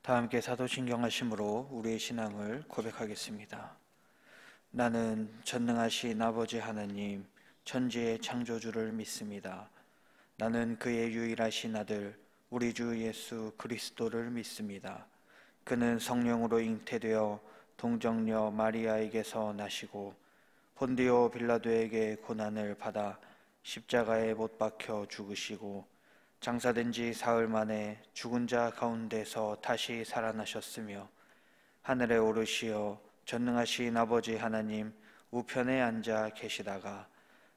다 함께 사도신경하심으로 우리의 신앙을 고백하겠습니다. 나는 전능하신 아버지 하나님, 천지의 창조주를 믿습니다. 나는 그의 유일하신 아들, 우리 주 예수 그리스도를 믿습니다. 그는 성령으로 잉태되어 동정녀 마리아에게서 나시고 본디오 빌라도에게 고난을 받아 십자가에 못 박혀 죽으시고 장사된 지 사흘 만에 죽은 자 가운데서 다시 살아나셨으며 하늘에 오르시어 전능하신 아버지 하나님 우편에 앉아 계시다가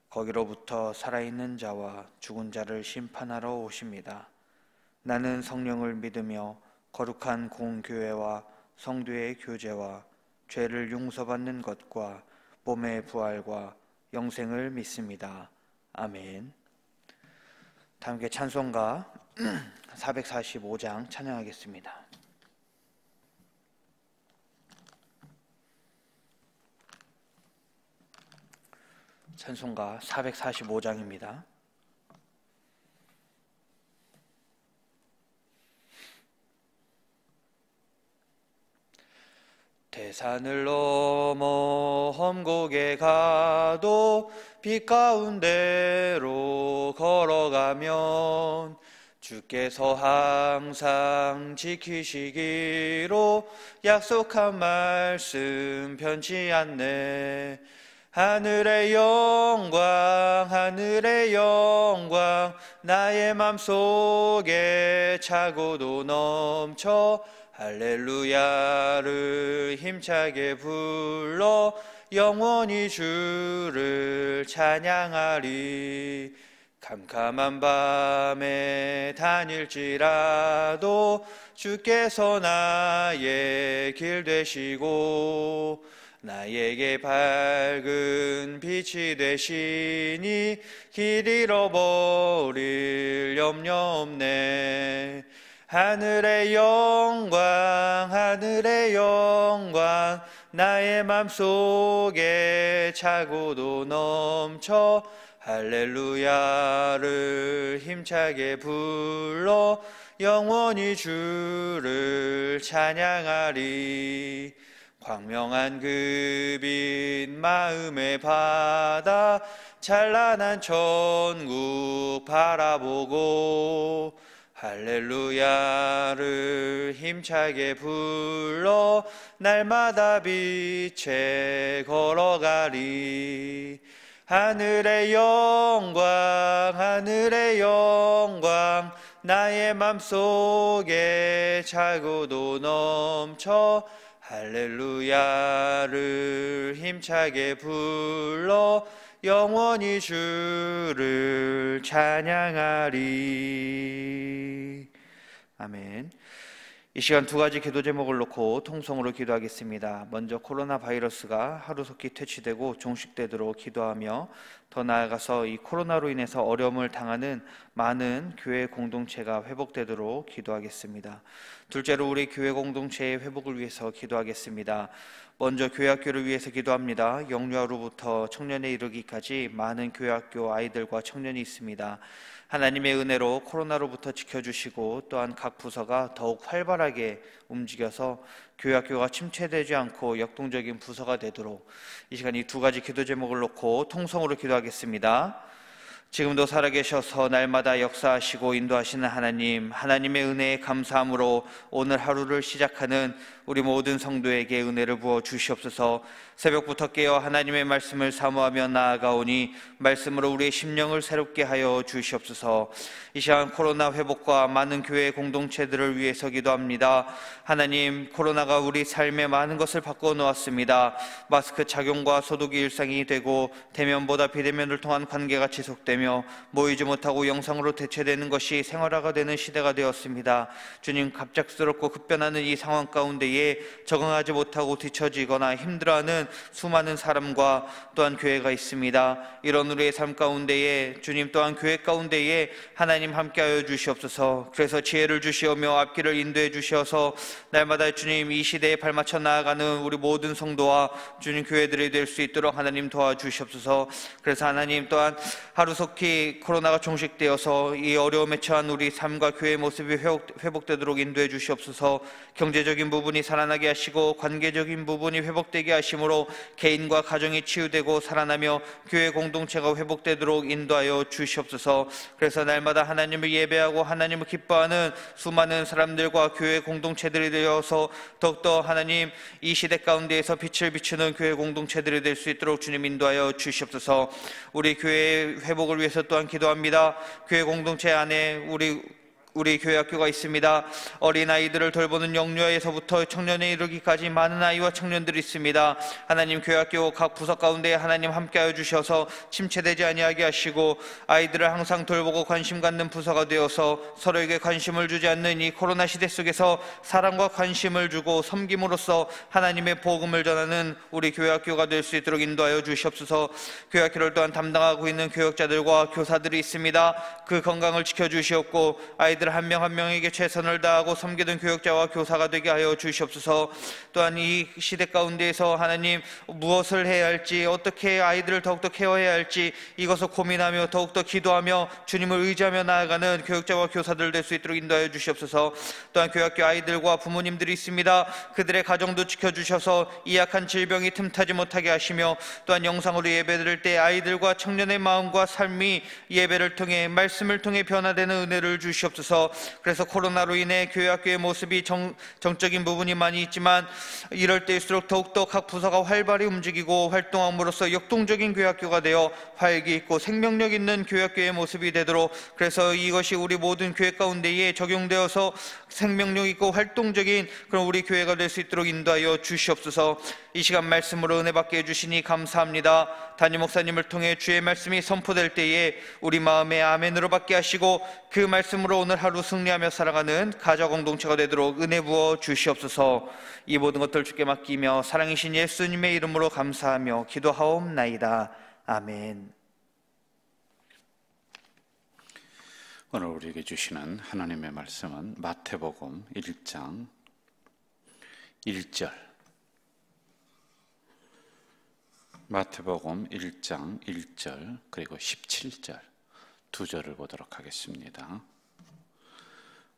거기로부터 살아있는 자와 죽은 자를 심판하러 오십니다. 나는 성령을 믿으며 거룩한 공교회와 성도의 교제와 죄를 용서받는 것과 몸의 부활과 영생을 믿습니다. 아멘. 다 함께 찬송가 445장 찬양하겠습니다. 찬송가 445장입니다. 대산을 넘어 험곡에 가도 빛 가운데로 걸어가면 주께서 항상 지키시기로 약속한 말씀 변치 않네. 하늘의 영광 하늘의 영광 나의 맘속에 차고도 넘쳐 할렐루야를 힘차게 불러 영원히 주를 찬양하리. 캄캄한 밤에 다닐지라도 주께서 나의 길 되시고 나에게 밝은 빛이 되시니 길 잃어버릴 염려 없네. 하늘의 영광 하늘의 영광 나의 맘속에 차고도 넘쳐 할렐루야를 힘차게 불러 영원히 주를 찬양하리. 광명한 그 빛 마음에 받아 찬란한 천국 바라보고 할렐루야를 힘차게 불러 날마다 빛에 걸어가리. 하늘의 영광 하늘의 영광 나의 맘속에 차고도 넘쳐 할렐루야를 힘차게 불러 영원히 주를 찬양하리. 아멘. 이 시간 두 가지 기도 제목을 놓고 통성으로 기도하겠습니다. 먼저 코로나 바이러스가 하루속히 퇴치되고 종식되도록 기도하며 더 나아가서 이 코로나로 인해서 어려움을 당하는 많은 교회 공동체가 회복되도록 기도하겠습니다. 둘째로 우리 교회 공동체의 회복을 위해서 기도하겠습니다. 먼저 교회학교를 위해서 기도합니다. 영유아로부터 청년에 이르기까지 많은 교회학교 아이들과 청년이 있습니다. 하나님의 은혜로 코로나로부터 지켜주시고 또한 각 부서가 더욱 활발하게 움직여서 교회학교가 침체되지 않고 역동적인 부서가 되도록 이 시간 이 두 가지 기도 제목을 놓고 통성으로 기도하겠습니다. 지금도 살아계셔서 날마다 역사하시고 인도하시는 하나님, 하나님의 은혜에 감사함으로 오늘 하루를 시작하는 우리 모든 성도에게 은혜를 부어 주시옵소서. 새벽부터 깨어 하나님의 말씀을 사모하며 나아가오니 말씀으로 우리의 심령을 새롭게 하여 주시옵소서. 이 시간 코로나 회복과 많은 교회 공동체들을 위해서 기도합니다. 하나님, 코로나가 우리 삶의 많은 것을 바꿔 놓았습니다. 마스크 착용과 소독이 일상이 되고 대면보다 비대면을 통한 관계가 지속되며 모이지 못하고 영상으로 대체되는 것이 생활화가 되는 시대가 되었습니다. 주님, 갑작스럽고 급변하는 이 상황 가운데에 적응하지 못하고 뒤처지거나 힘들어하는 수많은 사람과 또한 교회가 있습니다. 이런 우리의 삶 가운데에 주님 또한 교회 가운데에 하나님 함께하여 주시옵소서. 그래서 지혜를 주시오며 앞길을 인도해 주시어서 날마다 주님 이 시대에 발맞춰 나아가는 우리 모든 성도와 주님 교회들이 될 수 있도록 하나님 도와주시옵소서. 그래서 하나님 또한 하루속 하루속히 코로나가 종식되어서 이 어려움에 처한 우리 삶과 교회의 모습이 회복되도록 인도해 주시옵소서. 경제적인 부분이 살아나게 하시고 관계적인 부분이 회복되게 하심으로 개인과 가정이 치유되고 살아나며 교회 공동체가 회복되도록 인도하여 주시옵소서. 그래서 날마다 하나님을 예배하고 하나님을 기뻐하는 수많은 사람들과 교회 공동체들이 되어서 더욱더 하나님 이 시대 가운데에서 빛을 비추는 교회 공동체들이 될 수 있도록 주님 인도하여 주시옵소서. 우리 교회의 회복을 위해서 또한 기도합니다. 교회 공동체 안에 우리 교회 학교가 있습니다. 어린아이들을 돌보는 영유아에서부터 청년에 이르기까지 많은 아이와 청년들이 있습니다. 하나님, 교회 학교 각 부서 가운데 하나님 함께하여 주셔서 침체되지 아니하게 하시고 아이들을 항상 돌보고 관심 갖는 부서가 되어서 서로에게 관심을 주지 않는 이 코로나 시대 속에서 사랑과 관심을 주고 섬김으로써 하나님의 복음을 전하는 우리 교회 학교가 될 수 있도록 인도하여 주시옵소서. 교회 학교를 또한 담당하고 있는 교역자들과 교사들이 있습니다. 그 건강을 지켜주시옵고 아이들 한 명 한 명에게 최선을 다하고 섬기는 교역자와 교사가 되게 하여 주시옵소서. 또한 이 시대 가운데에서 하나님 무엇을 해야 할지, 어떻게 아이들을 더욱더 케어해야 할지 이것을 고민하며 더욱더 기도하며 주님을 의지하며 나아가는 교역자와 교사들 될 수 있도록 인도하여 주시옵소서. 또한 교학교 아이들과 부모님들이 있습니다. 그들의 가정도 지켜주셔서 이 약한 질병이 틈타지 못하게 하시며 또한 영상으로 예배드릴 때 아이들과 청년의 마음과 삶이 예배를 통해 말씀을 통해 변화되는 은혜를 주시옵소서. 그래서 코로나로 인해 교회 학교의 모습이 정적인 부분이 많이 있지만 이럴 때일수록 더욱더 각 부서가 활발히 움직이고 활동함으로써 역동적인 교회 학교가 되어 활기 있고 생명력 있는 교회 학교의 모습이 되도록, 그래서 이것이 우리 모든 교회 가운데에 적용되어서 생명력 있고 활동적인 그런 우리 교회가 될 수 있도록 인도하여 주시옵소서. 이 시간 말씀으로 은혜 받게 해주시니 감사합니다. 담임 목사님을 통해 주의 말씀이 선포될 때에 우리 마음에 아멘으로 받게 하시고 그 말씀으로 오늘 하루 승리하며 살아가는 가족 공동체가 되도록 은혜 부어 주시옵소서. 이 모든 것들 주께 맡기며 사랑이신 예수님의 이름으로 감사하며 기도하옵나이다. 아멘. 오늘 우리에게 주시는 하나님의 말씀은 마태복음 1장 1절, 마태복음 1장 1절 그리고 17절 두 절을 보도록 하겠습니다.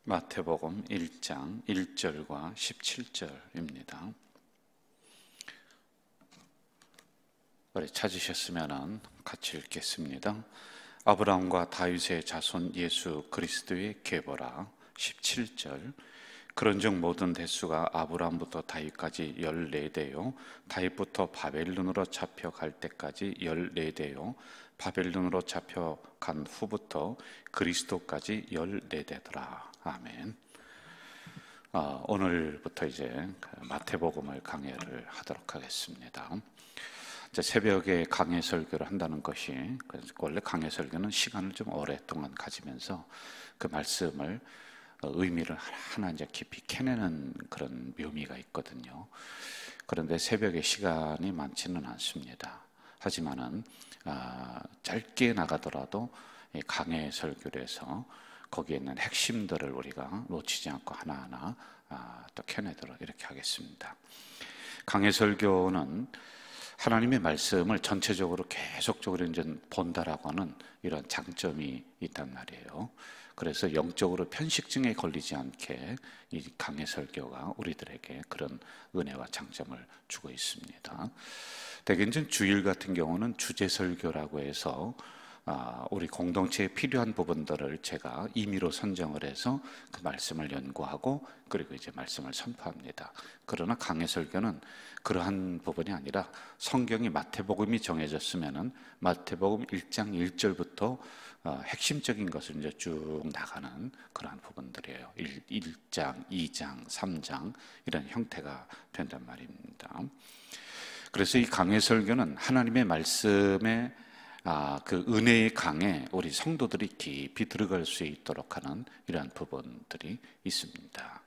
마태복음 1장 1절과 17절입니다. 우리 찾으셨으면 같이 읽겠습니다. 아브라함과 다윗의 자손 예수 그리스도의 계보라. 17절. 그런즉 모든 대수가 아브라함부터 다윗까지 14대요 다윗부터 바벨론으로 잡혀갈 때까지 14대요 바벨론으로 잡혀간 후부터 그리스도까지 14대더라. 아멘. 오늘부터 이제 마태복음을 강해를 하도록 하겠습니다. 이제 새벽에 강해 설교를 한다는 것이, 원래 강해 설교는 시간을 좀 오랫동안 가지면서 그 말씀을 의미를 하나 이제 깊이 캐내는 그런 묘미가 있거든요. 그런데 새벽에 시간이 많지는 않습니다. 하지만은 짧게 나가더라도 강해 설교를 해서 거기에 있는 핵심들을 우리가 놓치지 않고 하나하나 또 캐내도록 이렇게 하겠습니다. 강해 설교는 하나님의 말씀을 전체적으로 계속적으로 이제 본다라고 하는 이런 장점이 있단 말이에요. 그래서 영적으로 편식증에 걸리지 않게 이 강해 설교가 우리들에게 그런 은혜와 장점을 주고 있습니다. 대개 이제 주일 같은 경우는 주제 설교라고 해서 우리 공동체에 필요한 부분들을 제가 임의로 선정을 해서 그 말씀을 연구하고 그리고 이제 말씀을 선포합니다. 그러나 강해 설교는 그러한 부분이 아니라 성경이 마태복음이 정해졌으면은 마태복음 1장 1절부터 핵심적인 것을 이제 쭉 나가는 그러한 부분들이에요. 1장, 2장, 3장 이런 형태가 된단 말입니다. 그래서 이 강해 설교는 하나님의 말씀에 그 은혜의 강에 우리 성도들이 깊이 들어갈 수 있도록 하는 이러한 부분들이 있습니다.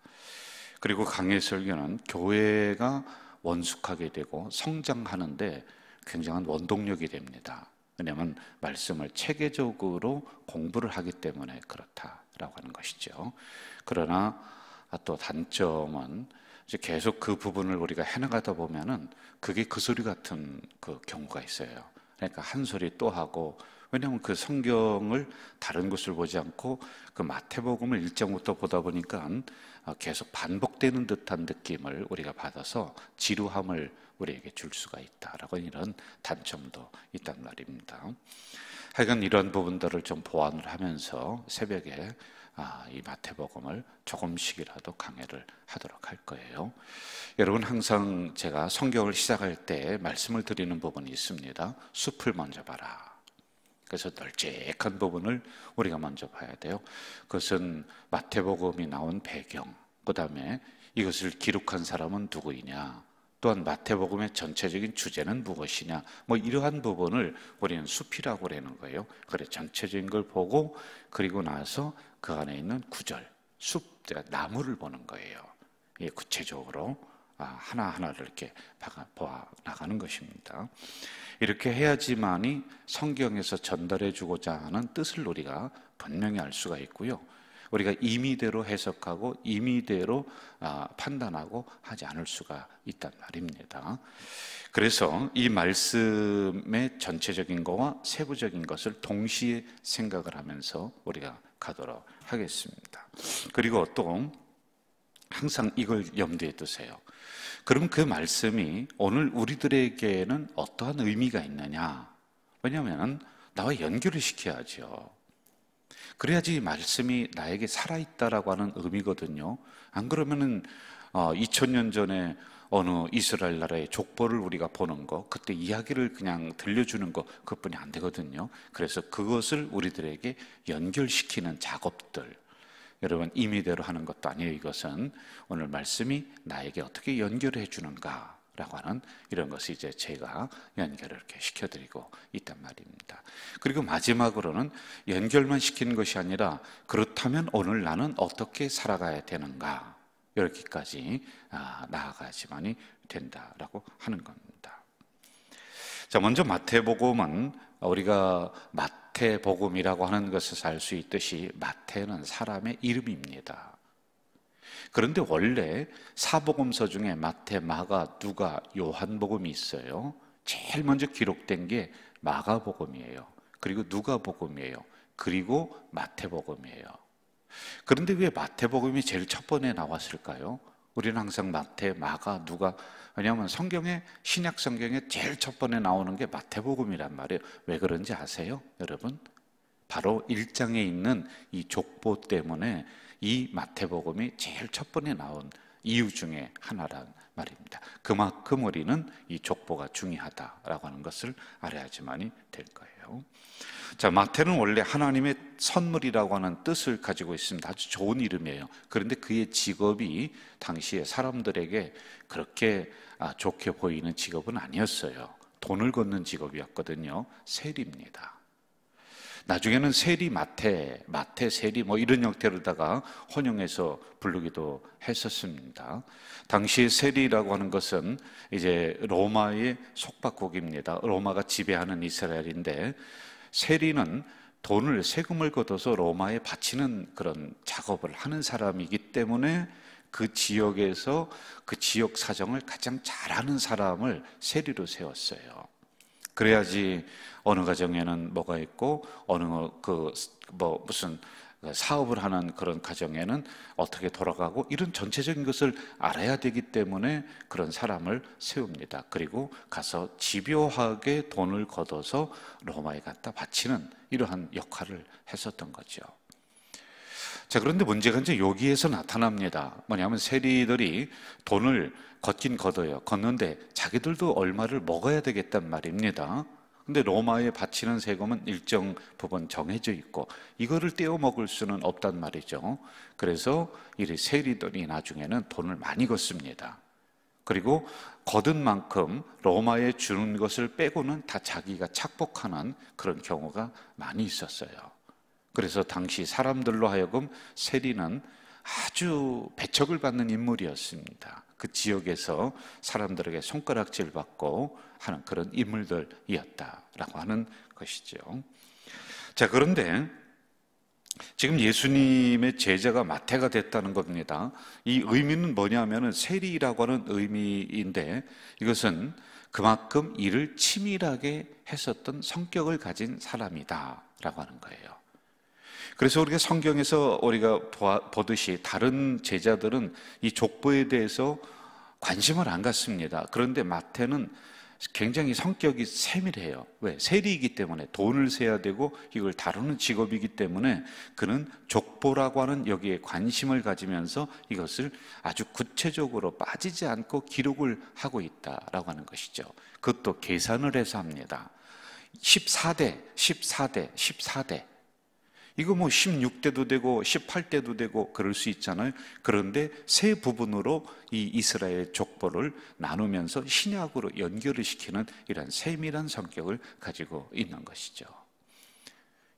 그리고 강해 설교는 교회가 원숙하게 되고 성장하는데 굉장한 원동력이 됩니다. 왜냐하면 말씀을 체계적으로 공부를 하기 때문에 그렇다라고 하는 것이죠. 그러나 또 단점은 이제 계속 그 부분을 우리가 해나가다 보면은 그게 그 소리 같은 그 경우가 있어요. 그러니까 한 소리 또 하고 왜냐하면 그 성경을 다른 곳을 보지 않고 그 마태복음을 1장부터 보다 보니까 계속 반복되는 듯한 느낌을 우리가 받아서 지루함을 우리에게 줄 수가 있다라고 이런 단점도 있단 말입니다. 하여간 이런 부분들을 좀 보완을 하면서 새벽에 이 마태복음을 조금씩이라도 강해를 하도록 할 거예요. 여러분, 항상 제가 성경을 시작할 때 말씀을 드리는 부분이 있습니다. 숲을 먼저 봐라. 그래서 널찍한 부분을 우리가 먼저 봐야 돼요. 그것은 마태복음이 나온 배경, 그 다음에 이것을 기록한 사람은 누구이냐, 또한 마태복음의 전체적인 주제는 무엇이냐, 뭐 이러한 부분을 우리는 숲이라고 그러는 거예요. 그래, 전체적인 걸 보고 그리고 나서 그 안에 있는 구절, 숲, 나무를 보는 거예요. 예, 구체적으로 하나하나를 이렇게 보아 나가는 것입니다. 이렇게 해야지만이 성경에서 전달해 주고자 하는 뜻을 우리가 분명히 알 수가 있고요. 우리가 임의대로 해석하고 임의대로 판단하고 하지 않을 수가 있단 말입니다. 그래서 이 말씀의 전체적인 것과 세부적인 것을 동시에 생각을 하면서 우리가 가도록 하겠습니다. 그리고 또 항상 이걸 염두에 두세요. 그럼 그 말씀이 오늘 우리들에게는 어떠한 의미가 있느냐? 왜냐하면 나와 연결을 시켜야죠. 그래야지 말씀이 나에게 살아있다라고 하는 의미거든요. 안 그러면은 2000년 전에 어느 이스라엘 나라의 족보를 우리가 보는 거, 그때 이야기를 그냥 들려주는 거, 그것뿐이 안 되거든요. 그래서 그것을 우리들에게 연결시키는 작업들, 여러분, 임의대로 하는 것도 아니에요. 이것은 오늘 말씀이 나에게 어떻게 연결해 주는가 라고 하는 이런 것을 이제 제가 연결을 이렇게 시켜드리고 있단 말입니다. 그리고 마지막으로는 연결만 시키는 것이 아니라, 그렇다면 오늘 나는 어떻게 살아가야 되는가, 여기까지 나아가야지만이 된다라고 하는 겁니다. 자, 먼저 마태복음은 우리가 마태복음이라고 하는 것에서 알 수 있듯이 마태는 사람의 이름입니다. 그런데 원래 사복음서 중에 마태, 마가, 누가, 요한복음이 있어요. 제일 먼저 기록된 게 마가복음이에요. 그리고 누가복음이에요. 그리고 마태복음이에요. 그런데 왜 마태복음이 제일 첫 번에 나왔을까요? 우리는 항상 마태, 마가, 누가, 왜냐하면 성경에, 신약 성경에 제일 첫 번에 나오는 게 마태복음이란 말이에요. 왜 그런지 아세요, 여러분? 바로 1장에 있는 이 족보 때문에 이 마태복음이 제일 첫 번에 나온 이유 중에 하나란 말입니다. 그만큼 우리는 이 족보가 중요하다라고 하는 것을 알아야지만이 될 거예요. 자, 마태는 원래 하나님의 선물이라고 하는 뜻을 가지고 있습니다. 아주 좋은 이름이에요. 그런데 그의 직업이 당시에 사람들에게 그렇게 좋게 보이는 직업은 아니었어요. 돈을 걷는 직업이었거든요. 세리입니다. 나중에는 세리 마태, 마태 세리 뭐 이런 형태로다가 혼용해서 부르기도 했었습니다. 당시 세리라고 하는 것은 이제 로마의 속박국입니다. 로마가 지배하는 이스라엘인데, 세리는 돈을, 세금을 걷어서 로마에 바치는 그런 작업을 하는 사람이기 때문에 그 지역에서 그 지역 사정을 가장 잘하는 사람을 세리로 세웠어요. 그래야지 어느 가정에는 뭐가 있고 어느 무슨 사업을 하는 그런 가정에는 어떻게 돌아가고, 이런 전체적인 것을 알아야 되기 때문에 그런 사람을 세웁니다. 그리고 가서 집요하게 돈을 걷어서 로마에 갖다 바치는 이러한 역할을 했었던 거죠. 자, 그런데 문제가 이제 여기에서 나타납니다. 뭐냐면 세리들이 돈을 걷긴 걷어요. 걷는데 자기들도 얼마를 먹어야 되겠단 말입니다. 근데 로마에 바치는 세금은 일정 부분 정해져 있고 이거를 떼어 먹을 수는 없단 말이죠. 그래서 이 세리들이 나중에는 돈을 많이 걷습니다. 그리고 거둔 만큼 로마에 주는 것을 빼고는 다 자기가 착복하는 그런 경우가 많이 있었어요. 그래서 당시 사람들로 하여금 세리는 아주 배척을 받는 인물이었습니다. 그 지역에서 사람들에게 손가락질 받고 하는 그런 인물들이었다라고 하는 것이죠. 자, 그런데 지금 예수님의 제자가 마태가 됐다는 겁니다. 이 의미는 뭐냐면은 세리라고 하는 의미인데, 이것은 그만큼 일을 치밀하게 했었던 성격을 가진 사람이다라고 하는 거예요. 그래서 우리가 성경에서 우리가 보듯이 다른 제자들은 이 족보에 대해서 관심을 안 갖습니다. 그런데 마태는 굉장히 성격이 세밀해요. 왜? 세리이기 때문에, 돈을 세야 되고 이걸 다루는 직업이기 때문에 그는 족보라고 하는 여기에 관심을 가지면서 이것을 아주 구체적으로 빠지지 않고 기록을 하고 있다라고 하는 것이죠. 그것도 계산을 해서 합니다. 14대 이거 뭐 16대도 되고 18대도 되고 그럴 수 있잖아요. 그런데 세 부분으로 이 이스라엘 족보를 나누면서 신약으로 연결을 시키는 이런 세밀한 성격을 가지고 있는 것이죠.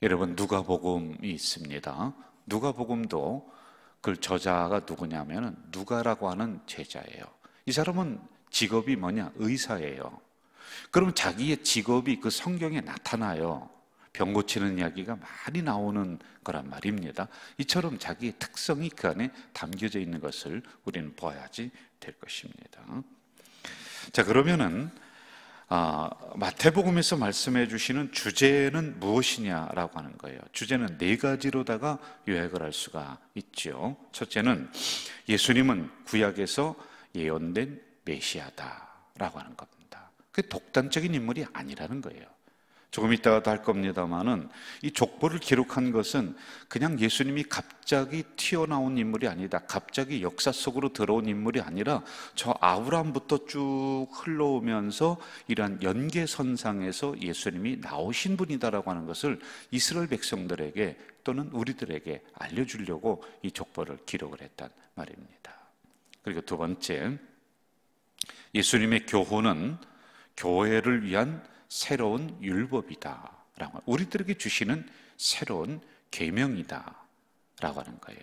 여러분, 누가복음이 있습니다. 누가복음도 그 저자가 누구냐면 누가라고 하는 제자예요. 이 사람은 직업이 뭐냐? 의사예요. 그럼 자기의 직업이 그 성경에 나타나요. 병 고치는 이야기가 많이 나오는 거란 말입니다. 이처럼 자기의 특성이 그 안에 담겨져 있는 것을 우리는 봐야지 될 것입니다. 자, 그러면은 마태복음에서 말씀해 주시는 주제는 무엇이냐라고 하는 거예요. 주제는 네 가지로다가 요약을 할 수가 있죠. 첫째는 예수님은 구약에서 예언된 메시아다라고 하는 겁니다. 그게 독단적인 인물이 아니라는 거예요. 조금 이따가도 할 겁니다만은 이 족보를 기록한 것은 그냥 예수님이 갑자기 튀어나온 인물이 아니다. 갑자기 역사 속으로 들어온 인물이 아니라 저 아브라함부터 쭉 흘러오면서 이러한 연계선상에서 예수님이 나오신 분이다라고 하는 것을 이스라엘 백성들에게 또는 우리들에게 알려주려고 이 족보를 기록을 했단 말입니다. 그리고 두 번째, 예수님의 교훈은 교회를 위한 새로운 율법이다라고, 우리들에게 주시는 새로운 계명이다라고 하는 거예요.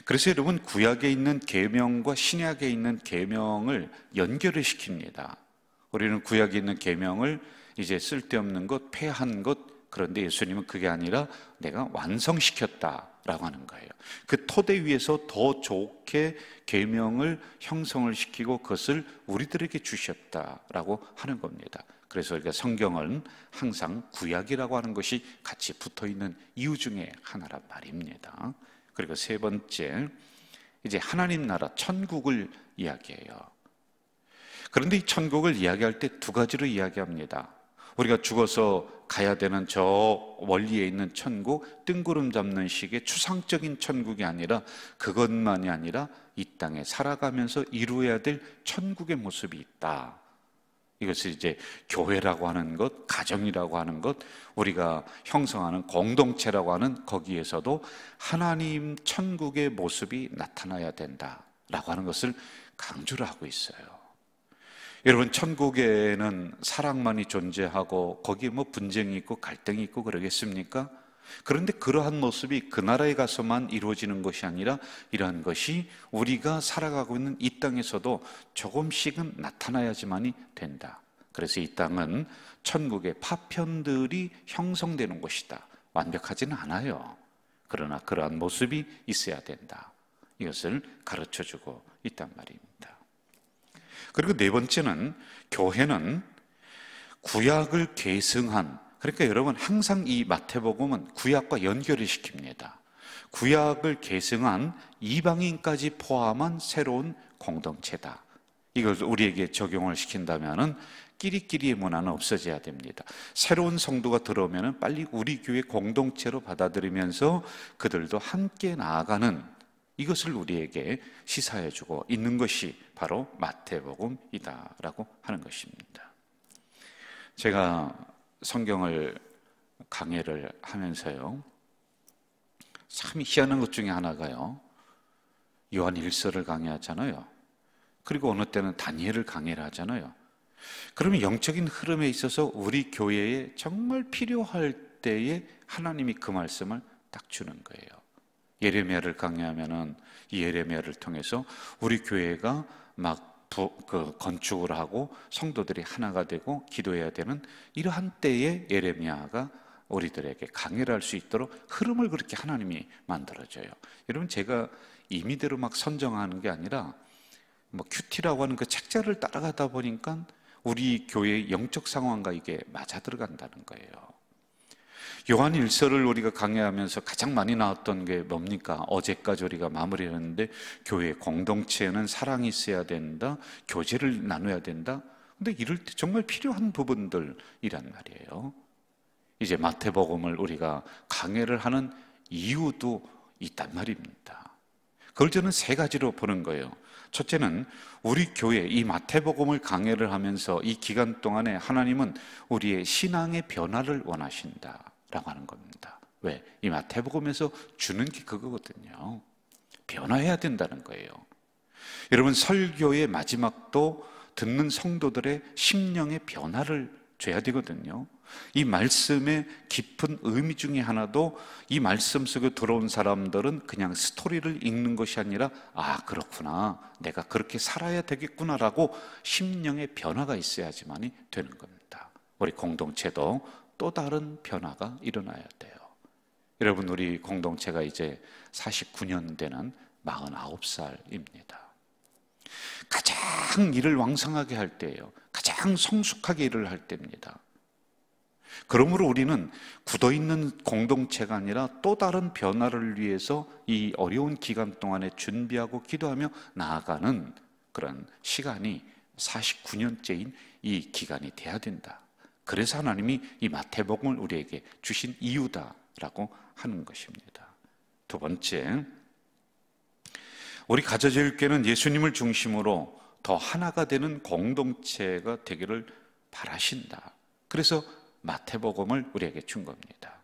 그래서 여러분, 구약에 있는 계명과 신약에 있는 계명을 연결을 시킵니다. 우리는 구약에 있는 계명을 이제 쓸데없는 것, 폐한 것, 그런데 예수님은 그게 아니라 내가 완성시켰다라고 하는 거예요. 그 토대 위에서 더 좋게 계명을 형성을 시키고 그것을 우리들에게 주셨다라고 하는 겁니다. 그래서 우리가 성경은 항상 구약이라고 하는 것이 같이 붙어있는 이유 중에 하나란 말입니다. 그리고 세 번째, 이제 하나님 나라 천국을 이야기해요. 그런데 이 천국을 이야기할 때 두 가지로 이야기합니다. 우리가 죽어서 가야 되는 저 멀리에 있는 천국, 뜬구름 잡는 식의 추상적인 천국이 아니라, 그것만이 아니라 이 땅에 살아가면서 이루어야 될 천국의 모습이 있다. 이것을 이제 교회라고 하는 것, 가정이라고 하는 것, 우리가 형성하는 공동체라고 하는 거기에서도 하나님 천국의 모습이 나타나야 된다라고 하는 것을 강조를 하고 있어요. 여러분, 천국에는 사랑만이 존재하고 거기에 뭐 분쟁이 있고 갈등이 있고 그러겠습니까? 그런데 그러한 모습이 그 나라에 가서만 이루어지는 것이 아니라 이러한 것이 우리가 살아가고 있는 이 땅에서도 조금씩은 나타나야지만이 된다. 그래서 이 땅은 천국의 파편들이 형성되는 곳이다. 완벽하지는 않아요. 그러나 그러한 모습이 있어야 된다. 이것을 가르쳐주고 있단 말입니다. 그리고 네 번째는, 교회는 구약을 계승한, 그러니까 여러분, 항상 이 마태복음은 구약과 연결을 시킵니다. 구약을 계승한 이방인까지 포함한 새로운 공동체다. 이걸 우리에게 적용을 시킨다면 끼리끼리의 문화는 없어져야 됩니다. 새로운 성도가 들어오면 빨리 우리 교회 공동체로 받아들이면서 그들도 함께 나아가는, 이것을 우리에게 시사해주고 있는 것이 바로 마태복음이다라고 하는 것입니다. 제가 성경을 강해를 하면서요, 참 희한한 것 중에 하나가요, 요한 1서를 강해하잖아요. 그리고 어느 때는 다니엘을 강해를 하잖아요. 그러면 영적인 흐름에 있어서 우리 교회에 정말 필요할 때에 하나님이 그 말씀을 딱 주는 거예요. 예레미야를 강해하면은 이 예레미야를 통해서 우리 교회가 막 건축을 하고 성도들이 하나가 되고 기도해야 되는 이러한 때에 예레미야가 우리들에게 강해를 할 수 있도록 흐름을 그렇게 하나님이 만들어줘요. 여러분, 제가 임의대로 막 선정하는 게 아니라 뭐 큐티라고 하는 그 책자를 따라가다 보니까 우리 교회의 영적 상황과 이게 맞아 들어간다는 거예요. 요한 1서를 우리가 강의하면서 가장 많이 나왔던 게 뭡니까? 어제까지 우리가 마무리했는데 교회 공동체에는 사랑이 있어야 된다, 교제를 나눠야 된다. 근데 이럴 때 정말 필요한 부분들이란 말이에요. 이제 마태복음을 우리가 강해를 하는 이유도 있단 말입니다. 그걸 저는 세 가지로 보는 거예요. 첫째는 우리 교회 이 마태복음을 강해를 하면서 이 기간 동안에 하나님은 우리의 신앙의 변화를 원하신다라고 하는 겁니다. 왜? 이 마태복음에서 주는 게 그거거든요. 변화해야 된다는 거예요. 여러분, 설교의 마지막도 듣는 성도들의 심령의 변화를 줘야 되거든요. 이 말씀의 깊은 의미 중에 하나도 이 말씀 속에 들어온 사람들은 그냥 스토리를 읽는 것이 아니라 아, 그렇구나, 내가 그렇게 살아야 되겠구나라고 심령의 변화가 있어야지만이 되는 겁니다. 우리 공동체도 또 다른 변화가 일어나야 돼요. 여러분, 우리 공동체가 이제 49년 되는 49살입니다. 가장 일을 왕성하게 할 때예요. 가장 성숙하게 일을 할 때입니다. 그러므로 우리는 굳어있는 공동체가 아니라 또 다른 변화를 위해서 이 어려운 기간 동안에 준비하고 기도하며 나아가는 그런 시간이 49년째인 이 기간이 돼야 된다. 그래서 하나님이 이 마태복음을 우리에게 주신 이유다라고 하는 것입니다. 두 번째, 우리 가져질교회는 예수님을 중심으로 더 하나가 되는 공동체가 되기를 바라신다. 그래서 마태복음을 우리에게 준 겁니다.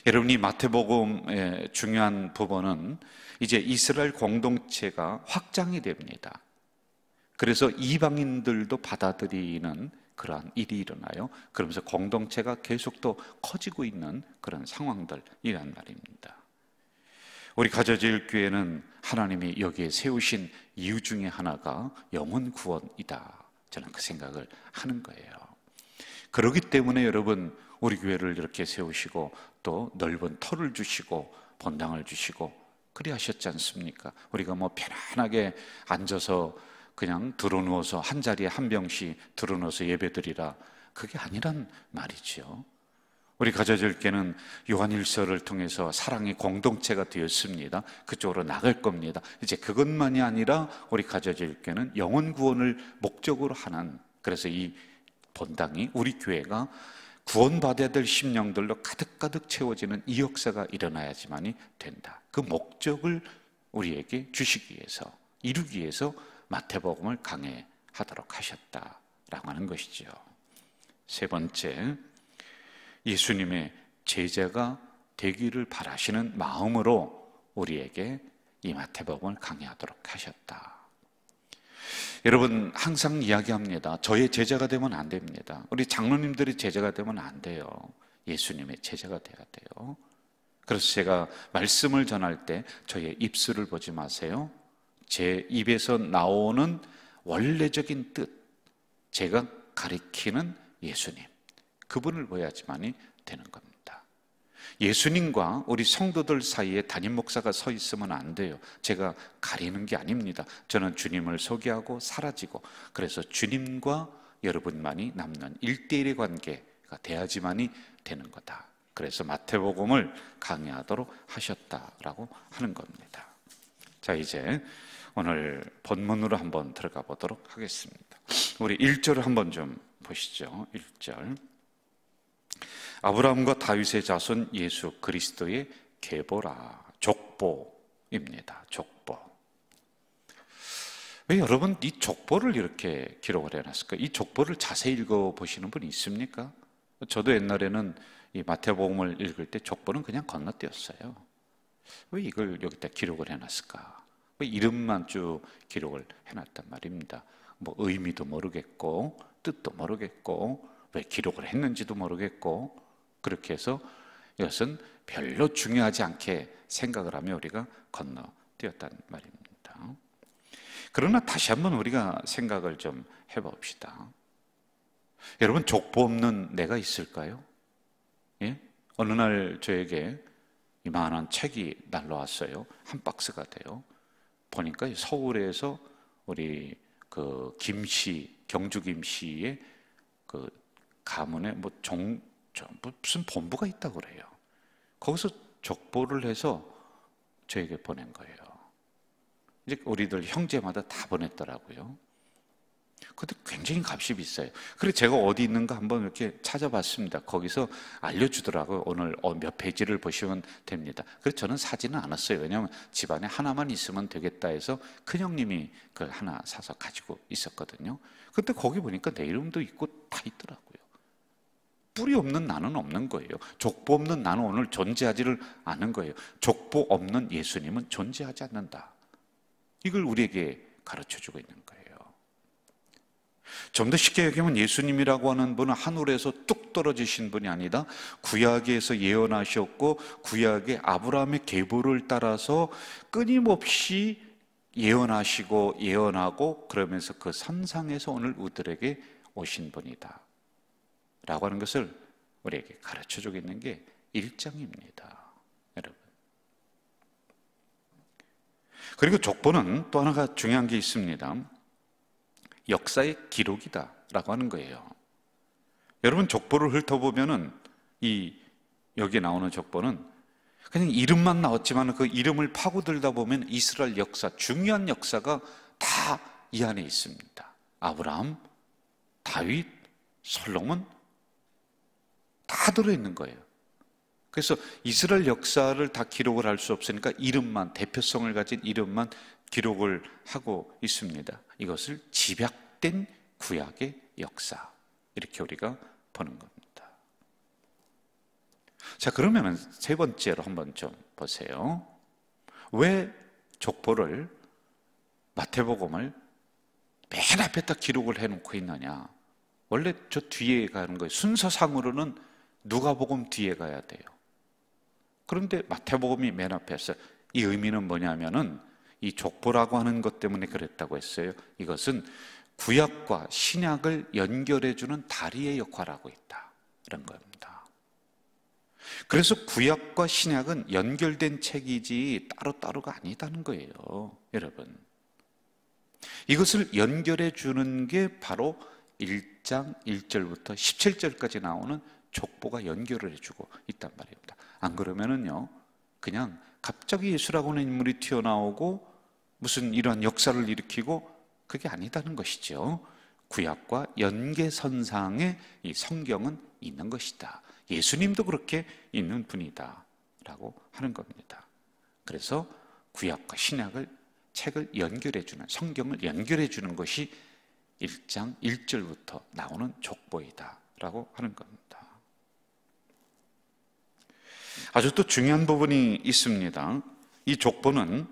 여러분, 이 마태복음의 중요한 부분은 이제 이스라엘 공동체가 확장이 됩니다. 그래서 이방인들도 받아들이는 그러한 일이 일어나요. 그러면서 공동체가 계속 더 커지고 있는 그런 상황들이란 말입니다. 우리 가져질 교회는 하나님이 여기에 세우신 이유 중에 하나가 영혼 구원이다. 저는 그 생각을 하는 거예요. 그렇기 때문에 여러분, 우리 교회를 이렇게 세우시고 또 넓은 터를 주시고 본당을 주시고 그리 하셨지 않습니까? 우리가 뭐 편안하게 앉아서 그냥 드러누워서 한 자리에 한 병씩 드러누워서 예배드리라, 그게 아니란 말이죠. 우리 가져질교회는 요한일서를 통해서 사랑의 공동체가 되었습니다. 그쪽으로 나갈 겁니다. 이제 그것만이 아니라 우리 가져질교회는 영혼 구원을 목적으로 하는, 그래서 이 본당이, 우리 교회가 구원받아야 될 심령들로 가득가득 채워지는 이 역사가 일어나야지만이 된다. 그 목적을 우리에게 주시기 위해서, 이루기 위해서 마태복음을 강해하도록 하셨다라고 하는 것이죠. 세 번째, 예수님의 제자가 되기를 바라시는 마음으로 우리에게 이 마태복음을 강해하도록 하셨다. 여러분, 항상 이야기합니다. 저의 제자가 되면 안 됩니다. 우리 장로님들이 제자가 되면 안 돼요. 예수님의 제자가 돼야 돼요. 그래서 제가 말씀을 전할 때 저의 입술을 보지 마세요. 제 입에서 나오는 원래적인 뜻, 제가 가리키는 예수님, 그분을 보여야지만이 되는 겁니다. 예수님과 우리 성도들 사이에 담임 목사가 서 있으면 안 돼요. 제가 가리는 게 아닙니다. 저는 주님을 소개하고 사라지고, 그래서 주님과 여러분만이 남는 1대1의 관계가 돼야지만이 되는 거다. 그래서 마태복음을 강의하도록 하셨다라고 하는 겁니다. 자, 이제 오늘 본문으로 한번 들어가 보도록 하겠습니다. 우리 1절을 한번 좀 보시죠. 1절. 아브라함과 다윗의 자손 예수 그리스도의 계보라. 족보입니다. 족보. 왜 여러분 이 족보를 이렇게 기록을 해놨을까? 이 족보를 자세히 읽어보시는 분이 있습니까? 저도 옛날에는 이 마태복음을 읽을 때 족보는 그냥 건너뛰었어요. 왜 이걸 여기다 기록을 해놨을까? 왜 이름만 쭉 기록을 해놨단 말입니다. 뭐 의미도 모르겠고 뜻도 모르겠고 왜 기록을 했는지도 모르겠고, 그렇게 해서 이것은 별로 중요하지 않게 생각을 하며 우리가 건너뛰었단 말입니다. 그러나 다시 한번 우리가 생각을 좀 해봅시다. 여러분, 족보 없는 내가 있을까요? 예? 어느 날 저에게 이만한 책이 날라왔어요. 한 박스가 돼요. 보니까 서울에서 우리 그 김씨, 경주 김씨의 그 가문에 무슨 본부가 있다고 그래요. 거기서 족보를 해서 저에게 보낸 거예요. 이제 우리들 형제마다 다 보냈더라고요. 근데 굉장히 값이 비싸요. 그래서 제가 어디 있는가 한번 이렇게 찾아봤습니다. 거기서 알려주더라고요. 오늘 몇 페이지를 보시면 됩니다. 그래서 저는 사지는 않았어요. 왜냐하면 집안에 하나만 있으면 되겠다 해서 큰형님이 그걸 하나 사서 가지고 있었거든요. 근데 거기 보니까 내 이름도 있고 다 있더라고요. 뿌리 없는 나는 없는 거예요. 족보 없는 나는 오늘 존재하지를 않는 거예요. 족보 없는 예수님은 존재하지 않는다. 이걸 우리에게 가르쳐주고 있는 거예요. 좀 더 쉽게 얘기하면 예수님이라고 하는 분은 하늘에서 뚝 떨어지신 분이 아니다. 구약에서 예언하셨고 구약의 아브라함의 계보를 따라서 끊임없이 예언하시고 예언하고 그러면서 그 선상에서 오늘 우리들에게 오신 분이다 라고 하는 것을 우리에게 가르쳐주고 있는 게 1장입니다. 여러분. 그리고 족보는 또 하나가 중요한 게 있습니다. 역사의 기록이다 라고 하는 거예요. 여러분 족보를 훑어보면은 여기에 나오는 족보는 그냥 이름만 나왔지만 그 이름을 파고들다 보면 이스라엘 역사, 중요한 역사가 다 이 안에 있습니다. 아브라함, 다윗, 솔로몬 다 들어있는 거예요. 그래서 이스라엘 역사를 다 기록을 할 수 없으니까 이름만, 대표성을 가진 이름만 기록을 하고 있습니다. 이것을 집약된 구약의 역사, 이렇게 우리가 보는 겁니다. 자, 그러면 세 번째로 한번 좀 보세요. 왜 족보를, 마태복음을 맨 앞에다 기록을 해놓고 있느냐? 원래 저 뒤에 가는 거예요. 순서상으로는 누가복음 뒤에 가야 돼요. 그런데 마태복음이 맨 앞에 있어요. 이 의미는 뭐냐면은 이 족보라고 하는 것 때문에 그랬다고 했어요. 이것은 구약과 신약을 연결해주는 다리의 역할을 하고 있다, 이런 겁니다. 그래서 구약과 신약은 연결된 책이지 따로따로가 아니다는 거예요. 여러분, 이것을 연결해 주는 게 바로 1장 1절부터 17절까지 나오는 족보가 연결을 해주고 있단 말입니다. 안 그러면은요, 그냥 갑자기 예수라고 하는 인물이 튀어나오고 무슨 이러한 역사를 일으키고, 그게 아니다는 것이죠. 구약과 연계선상에 이 성경은 있는 것이다. 예수님도 그렇게 있는 분이다 라고 하는 겁니다. 그래서 구약과 신약을, 책을 연결해주는, 성경을 연결해주는 것이 1장 1절부터 나오는 족보이다 라고 하는 겁니다. 아주 또 중요한 부분이 있습니다. 이 족보는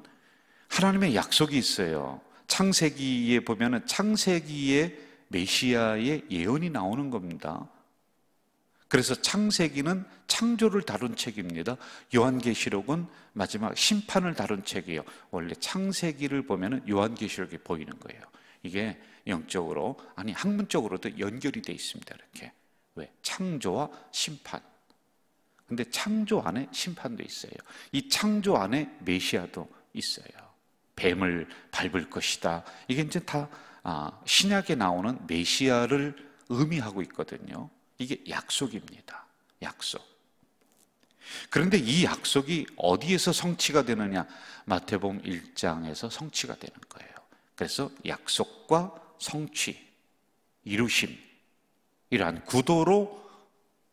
하나님의 약속이 있어요. 창세기에 보면은 창세기에 메시아의 예언이 나오는 겁니다. 그래서 창세기는 창조를 다룬 책입니다. 요한계시록은 마지막 심판을 다룬 책이에요. 원래 창세기를 보면은 요한계시록이 보이는 거예요. 이게 영적으로, 아니 학문적으로도 연결이 돼 있습니다. 이렇게. 왜? 창조와 심판. 근데 창조 안에 심판도 있어요. 이 창조 안에 메시아도 있어요. 뱀을 밟을 것이다. 이게 이제 다 신약에 나오는 메시아를 의미하고 있거든요. 이게 약속입니다. 약속. 그런데 이 약속이 어디에서 성취가 되느냐? 마태복음 1장에서 성취가 되는 거예요. 그래서 약속과 성취, 이루심, 이러한 구도로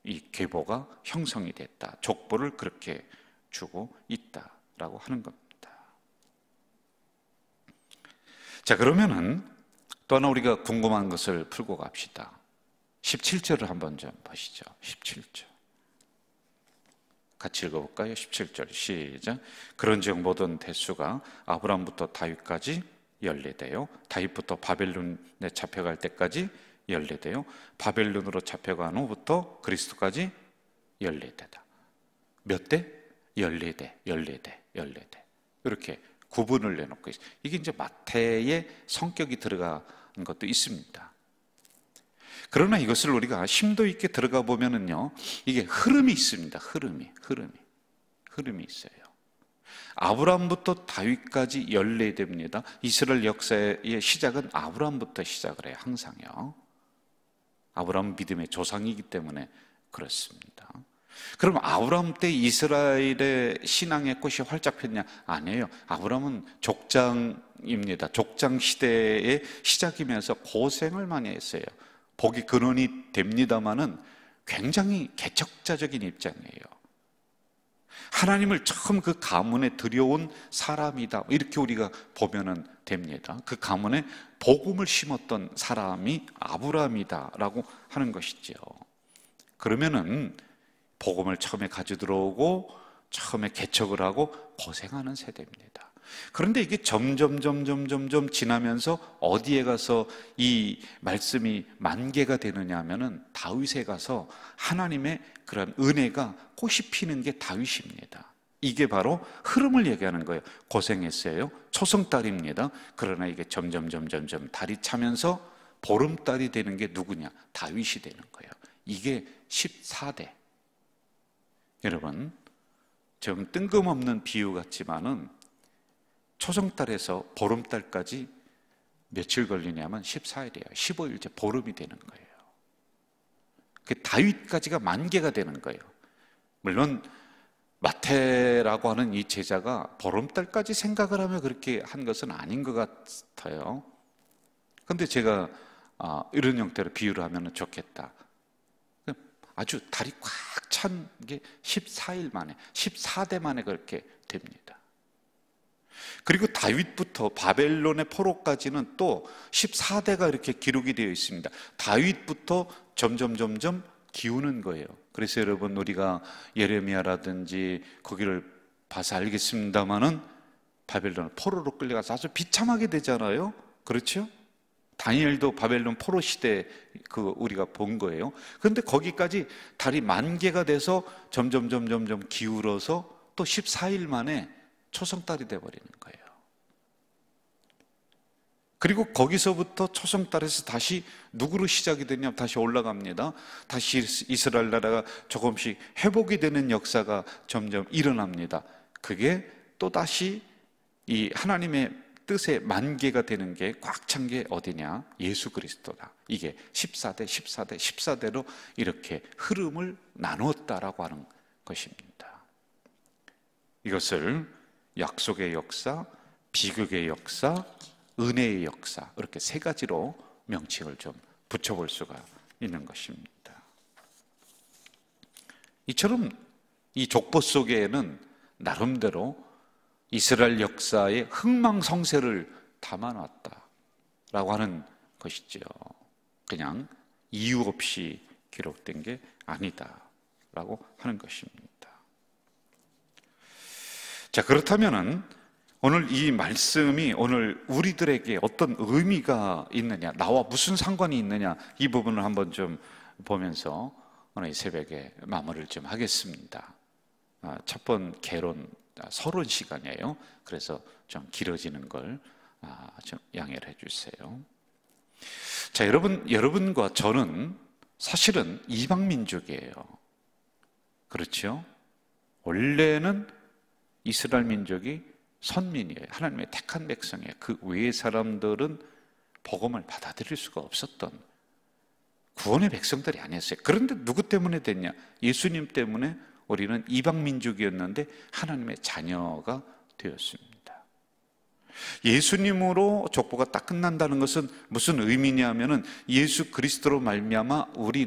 이 계보가 형성이 됐다. 족보를 그렇게 주고 있다라고 하는 겁니다. 자, 그러면은 또 하나 우리가 궁금한 것을 풀고 갑시다. 17절을 한번 좀 보시죠. 17절. 같이 읽어볼까요? 17절 시작. 그런즉 모든 대수가 아브라함부터 다윗까지 연례되요, 다윗부터 바벨론에 잡혀갈 때까지 연례되요, 바벨론으로 잡혀간 후부터 그리스도까지 연례되다. 몇 대? 연례대, 연례대, 연례대. 이렇게 구분을 내놓고 있어요. 이게 이제 마태의 성격이 들어간 것도 있습니다. 그러나 이것을 우리가 심도 있게 들어가 보면은요, 이게 흐름이 있습니다. 흐름이 있어요. 아브라함부터 다윗까지 연례됩니다. 이스라엘 역사의 시작은 아브라함부터 시작을 해요. 항상요. 아브라함 믿음의 조상이기 때문에 그렇습니다. 그럼 아브라함 때 이스라엘의 신앙의 꽃이 활짝 폈냐? 아니에요. 아브라함은 족장입니다. 족장 시대의 시작이면서 고생을 많이 했어요. 복이 근원이 됩니다마는 굉장히 개척자적인 입장이에요. 하나님을 처음 그 가문에 들여온 사람이다, 이렇게 우리가 보면은 됩니다. 그 가문에 복음을 심었던 사람이 아브라함이다라고 하는 것이죠. 그러면은 복음을 처음에 가져 들어오고 처음에 개척을 하고 고생하는 세대입니다. 그런데 이게 점점 지나면서 어디에 가서 이 말씀이 만개가 되느냐 하면은 다윗에 가서 하나님의 그런 은혜가 꽃이 피는 게 다윗입니다. 이게 바로 흐름을 얘기하는 거예요. 고생했어요. 초승달입니다. 그러나 이게 점점 달이 차면서 보름달이 되는 게 누구냐? 다윗이 되는 거예요. 이게 14대. 여러분, 좀 뜬금없는 비유 같지만은 초승달에서 보름달까지 며칠 걸리냐면 14일이에요. 15일째 보름이 되는 거예요. 그 다윗까지가 만개가 되는 거예요. 물론 마태라고 하는 이 제자가 보름달까지 생각을 하며 그렇게 한 것은 아닌 것 같아요. 그런데 제가 이런 형태로 비유를 하면 좋겠다. 아주 달이 꽉 찬 게 14일 만에, 14대 만에 그렇게 됩니다. 그리고 다윗부터 바벨론의 포로까지는 또 14대가 이렇게 기록이 되어 있습니다. 다윗부터 점점 기우는 거예요. 그래서 여러분, 우리가 예레미야라든지 거기를 봐서 알겠습니다마는 바벨론 포로로 끌려가서 아주 비참하게 되잖아요. 그렇죠? 다니엘도 바벨론 포로 시대 우리가 본 거예요. 그런데 거기까지 달이 만개가 돼서 점점 기울어서 또 14일 만에 초승달이 돼버리는 거예요. 그리고 거기서부터 초승달에서 다시 누구로 시작이 되냐? 다시 올라갑니다. 다시 이스라엘 나라가 조금씩 회복이 되는 역사가 점점 일어납니다. 그게 또 다시 이 하나님의 뜻의 만개가 되는 게 꽉 찬 게 어디냐? 예수 그리스도다. 이게 14대로 이렇게 흐름을 나누었다라고 하는 것입니다. 이것을 약속의 역사, 비극의 역사, 은혜의 역사, 이렇게 세 가지로 명칭을 좀 붙여볼 수가 있는 것입니다. 이처럼 이 족보 속에는 나름대로 이스라엘 역사의 흥망성쇠를 담아놨다라고 하는 것이죠. 그냥 이유 없이 기록된 게 아니다라고 하는 것입니다. 자, 그렇다면은 오늘 이 말씀이 오늘 우리들에게 어떤 의미가 있느냐, 나와 무슨 상관이 있느냐, 이 부분을 한번 좀 보면서 오늘 이 새벽에 마무리를 좀 하겠습니다. 첫 번 개론 서론 시간이에요. 그래서 좀 길어지는 걸 좀 양해를 해주세요. 자, 여러분과 저는 사실은 이방 민족이에요. 그렇죠? 원래는 이스라엘 민족이 선민이에요. 하나님의 택한 백성이에요. 그 외의 사람들은 복음을 받아들일 수가 없었던 구원의 백성들이 아니었어요. 그런데 누구 때문에 됐냐? 예수님 때문에 우리는 이방 민족이었는데 하나님의 자녀가 되었습니다. 예수님으로 족보가 딱 끝난다는 것은 무슨 의미냐면은 예수 그리스도로 말미암아 우리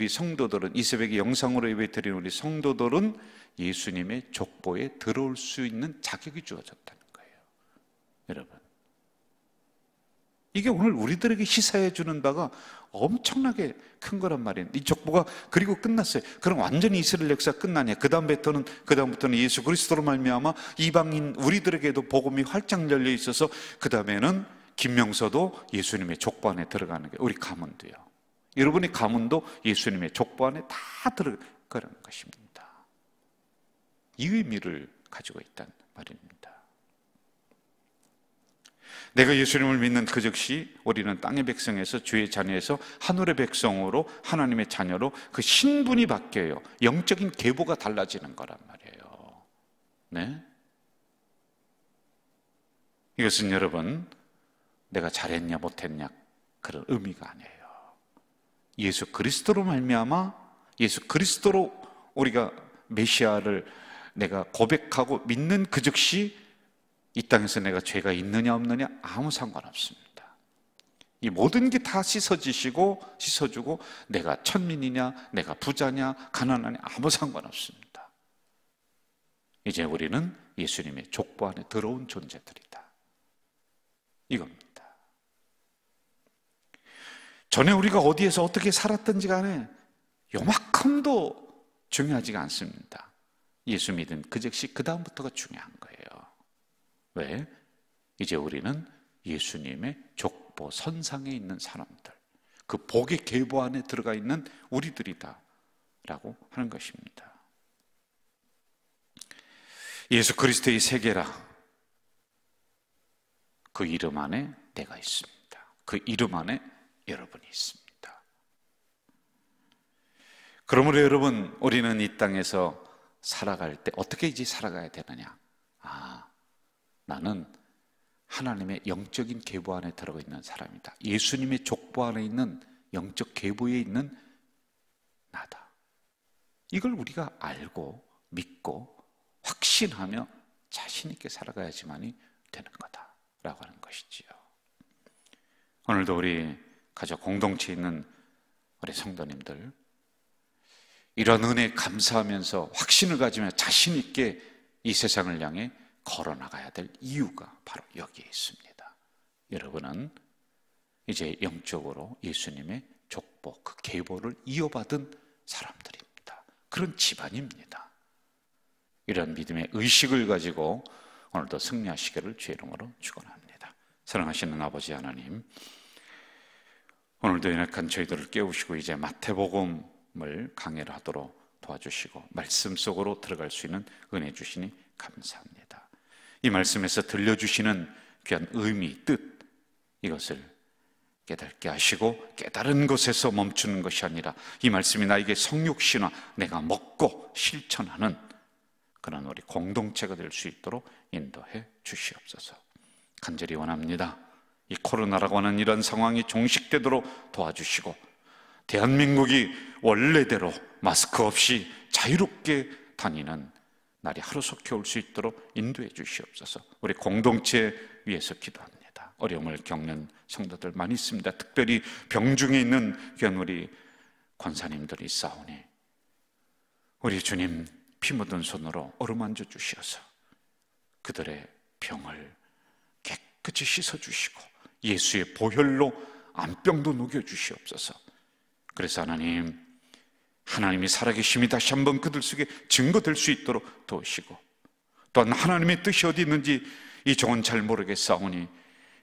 성도들은, 이 새벽에 영상으로 예배드리는 우리 성도들은 예수님의 족보에 들어올 수 있는 자격이 주어졌다는 거예요. 여러분, 이게 오늘 우리들에게 시사해 주는 바가 엄청나게 큰 거란 말이에요. 이 족보가 그리고 끝났어요. 그럼 완전히 이스라엘 역사 끝나냐? 그다음부터는 예수 그리스도로 말미암아 이방인 우리들에게도 복음이 활짝 열려 있어서 그 다음에는 김명서도 예수님의 족보 안에 들어가는 게, 우리 가문도요. 여러분의 가문도 예수님의 족보 안에 다 들어가는 것입니다. 이 의미를 가지고 있다는 말입니다. 내가 예수님을 믿는 그 즉시 우리는 땅의 백성에서 주의 자녀에서 하늘의 백성으로, 하나님의 자녀로 그 신분이 바뀌어요. 영적인 계보가 달라지는 거란 말이에요. 네? 이것은 여러분 내가 잘했냐 못했냐 그런 의미가 아니에요. 예수 그리스도로 말미암아 예수 그리스도로 우리가 메시아를 내가 고백하고 믿는 그 즉시 이 땅에서 내가 죄가 있느냐 없느냐 아무 상관없습니다. 이 모든 게 다 씻어주고 내가 천민이냐 내가 부자냐 가난하냐 아무 상관없습니다. 이제 우리는 예수님의 족보 안에 들어온 존재들이다, 이겁니다. 전에 우리가 어디에서 어떻게 살았든지 간에 요만큼도 중요하지가 않습니다. 예수 믿은 그 즉시 그 다음부터가 중요한 거예요. 왜? 이제 우리는 예수님의 족보 선상에 있는 사람들, 그 복의 계보 안에 들어가 있는 우리들이다 라고 하는 것입니다. 예수 그리스도의 세계라, 그 이름 안에 내가 있습니다. 그 이름 안에 여러분이 있습니다. 그러므로 여러분, 우리는 이 땅에서 살아갈 때 어떻게 이제 살아가야 되느냐? 나는 하나님의 영적인 계보 안에 들어가 있는 사람이다. 예수님의 족보 안에 있는 영적 계보에 있는 나다. 이걸 우리가 알고 믿고 확신하며 자신 있게 살아가야지만이 되는 거다라고 하는 것이지요. 오늘도 우리 가족 공동체에 있는 우리 성도님들, 이런 은혜에 감사하면서 확신을 가지며 자신 있게 이 세상을 향해 걸어나가야 될 이유가 바로 여기에 있습니다. 여러분은 이제 영적으로 예수님의 족보, 그 계보를 이어받은 사람들입니다. 그런 집안입니다. 이런 믿음의 의식을 가지고 오늘도 승리하시기를 주의 이름으로 축원합니다. 사랑하시는 아버지 하나님, 오늘도 연약한 저희들을 깨우시고 이제 마태복음을 강해를 하도록 도와주시고 말씀 속으로 들어갈 수 있는 은혜 주시니 감사합니다. 이 말씀에서 들려주시는 귀한 의미, 뜻, 이것을 깨닫게 하시고 깨달은 것에서 멈추는 것이 아니라 이 말씀이 나에게 성육신화, 내가 먹고 실천하는 그런 우리 공동체가 될 수 있도록 인도해 주시옵소서. 간절히 원합니다. 이 코로나라고 하는 이런 상황이 종식되도록 도와주시고 대한민국이 원래대로 마스크 없이 자유롭게 다니는 날이 하루속히 올 수 있도록 인도해 주시옵소서. 우리 공동체 위해서 기도합니다. 어려움을 겪는 성도들 많이 있습니다. 특별히 병중에 있는 귀한 우리 권사님들이 있사오니 우리 주님 피 묻은 손으로 어루만져 주시어서 그들의 병을 깨끗이 씻어주시고 예수의 보혈로 안병도 녹여주시옵소서. 그래서 하나님이 살아계심이 다시 한번 그들 속에 증거될 수 있도록 도우시고, 또한 하나님의 뜻이 어디 있는지 이 종은 잘 모르겠사오니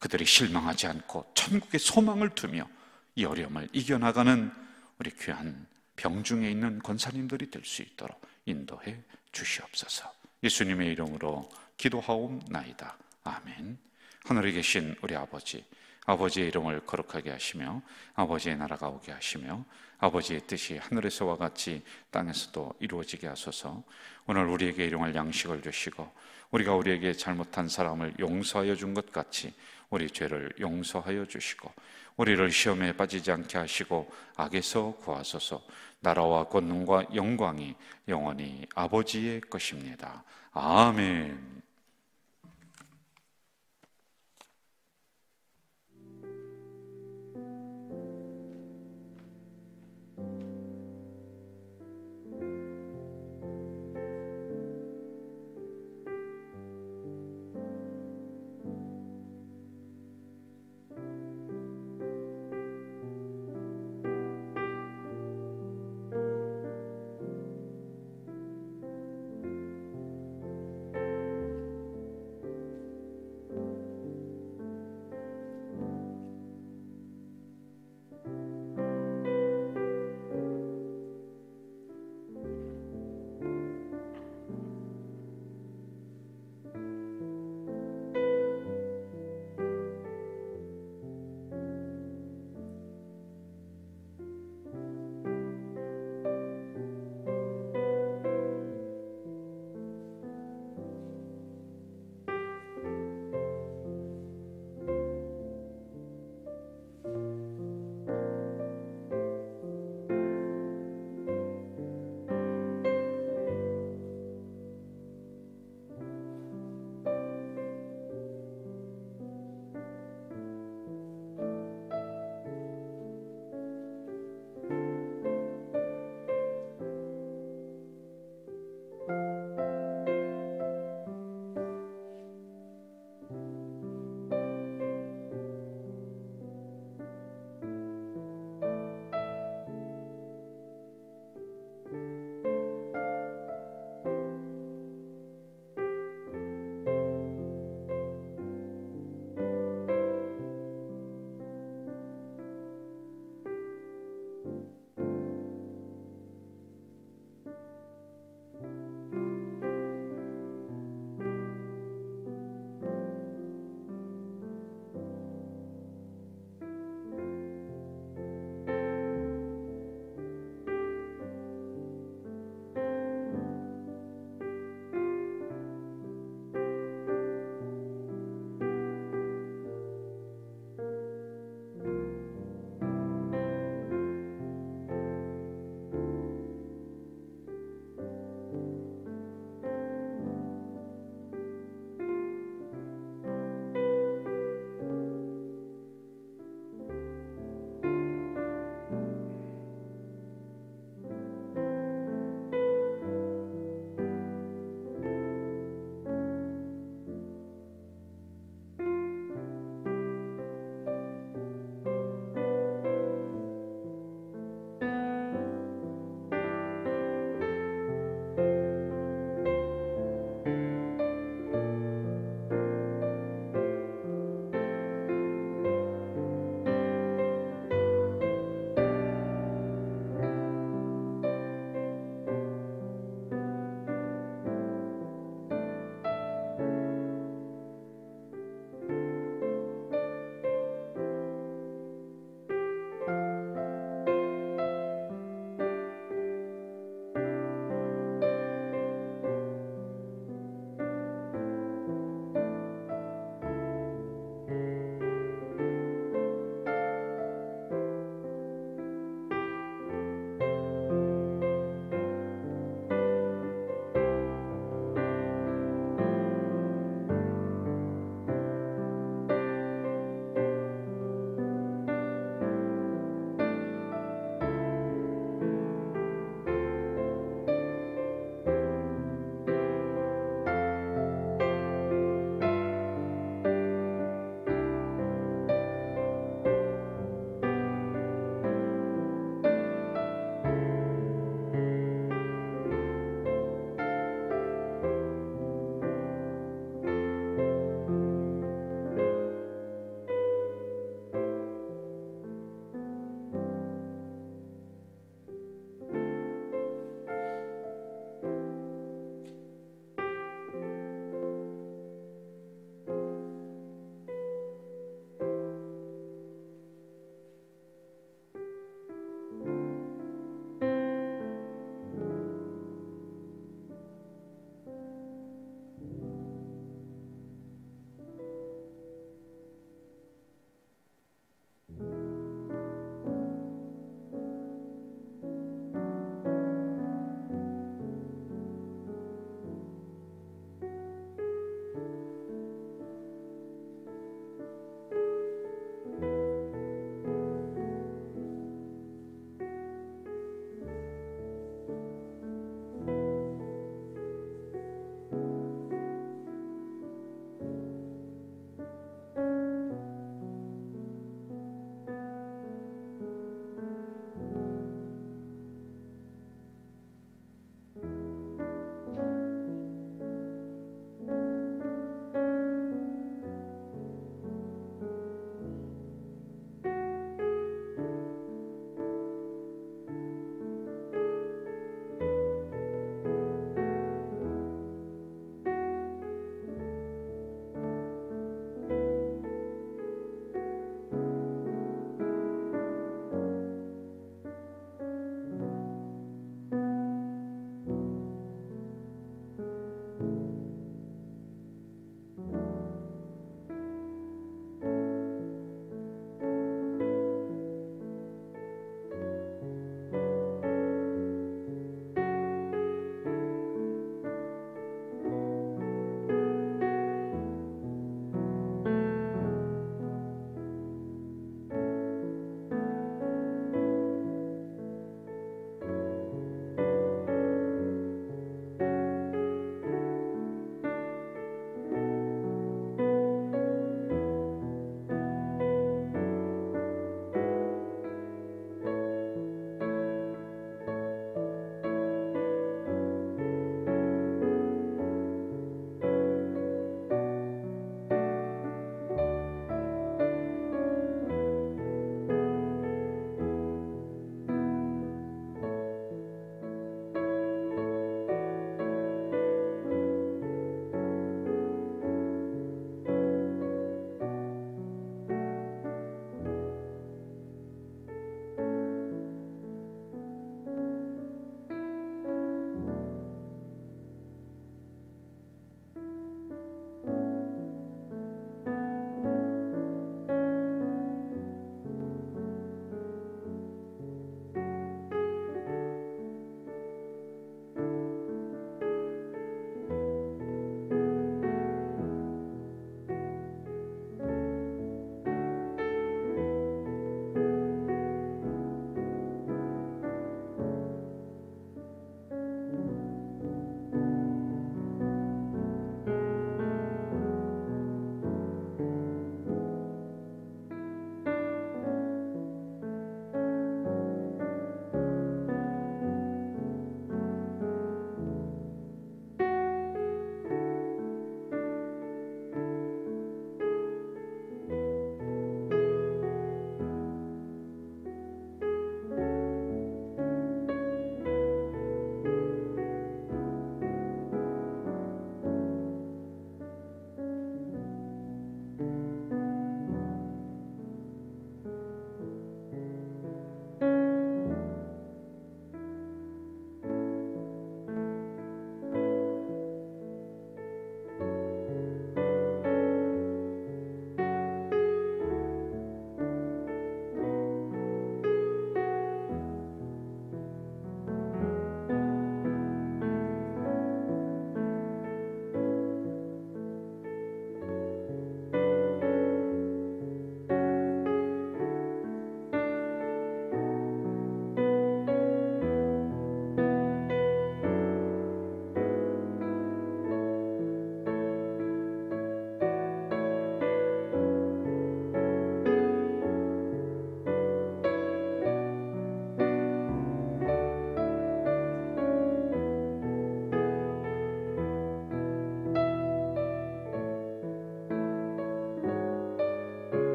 그들이 실망하지 않고 천국의 소망을 두며 이 어려움을 이겨나가는 우리 귀한 병중에 있는 권사님들이 될 수 있도록 인도해 주시옵소서. 예수님의 이름으로 기도하옵나이다. 아멘. 하늘에 계신 우리 아버지, 아버지의 이름을 거룩하게 하시며 아버지의 나라가 오게 하시며 아버지의 뜻이 하늘에서와 같이 땅에서도 이루어지게 하소서. 오늘 우리에게 일용할 양식을 주시고 우리가 우리에게 잘못한 사람을 용서하여 준 것 같이 우리 죄를 용서하여 주시고 우리를 시험에 빠지지 않게 하시고 악에서 구하소서. 나라와 권능과 영광이 영원히 아버지의 것입니다. 아멘.